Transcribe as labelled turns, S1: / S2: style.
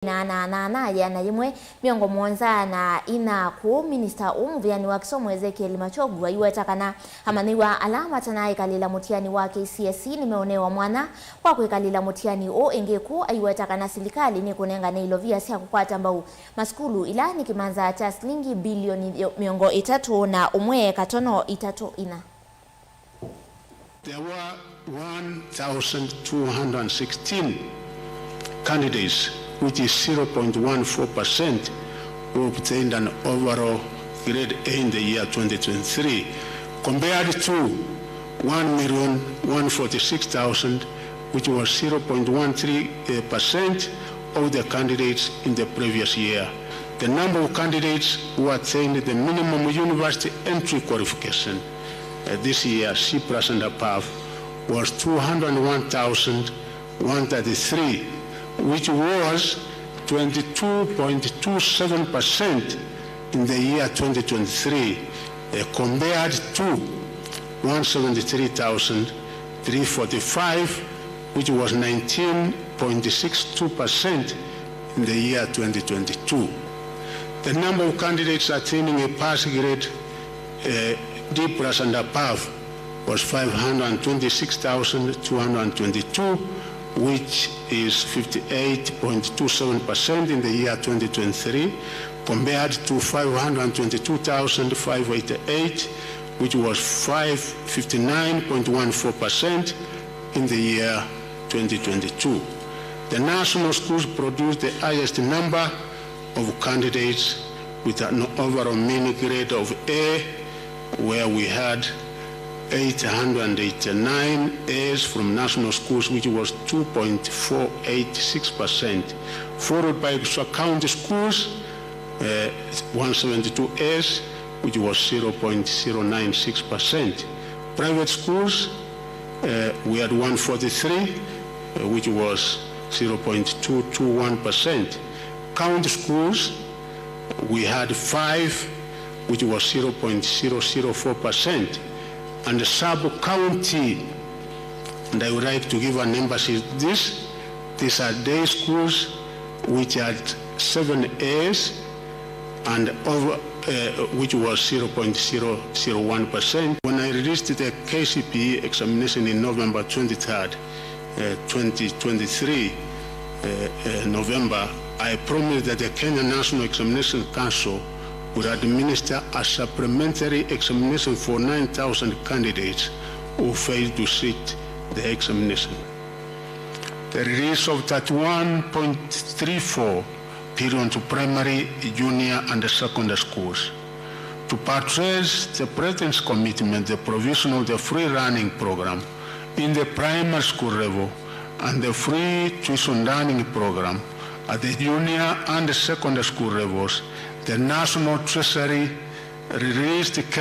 S1: na yimwe miongo mwanza na ina ku minister umuvyani wa kisomo Ezekiel Machogu aiwetakana amaniwa alama tanaye kalila mutiani wa KCSE nimeonewa mwana kwa kwekalila mutiani o engeku aiwetakana serikali ni kunenga na ilovia sia kukwata mbau maskulu ila ni kimanza cha shilingi bilioni miongo 3 na umwe katono 3 ina.
S2: There were 1,216 candidates, which is 0.14%, who obtained an overall grade A in the year 2023, compared to 1,146,000, which was 0.13% of the candidates in the previous year. The number of candidates who attained the minimum university entry qualification this year, C+ and above, was 201,133, which was 22.27% in the year 2023, compared to 173,345, which was 19.62% in the year 2022. The number of candidates attaining a pass grade D+ and above was 526,222, which is 58.27% in the year 2023, compared to 522,588, which was 59.14% in the year 2022. The national schools produced the highest number of candidates with an overall mean grade of A, where we had 889 A's from national schools, which was 2.486%, followed by county schools, 172 A's, which was 0.096%. Private schools, we had 143, which was 0.221%. County schools, we had 5, which was 0.004%. And the sub-county, and I would like to give an emphasis this, these are day schools which had 7 A's and over, which was 0.001%. When I released the KCPE examination in November 23rd, 2023, November, I promised that the Kenya National Examination Council would administer a supplementary examination for 9,000 candidates who failed to sit the examination. The release of 31.34 billion to primary, junior, and secondary schools. To purchase the President's commitment, the provision of the free running program in the primary school level and the free tuition learning program at the junior and the secondary school levels, the National Treasury released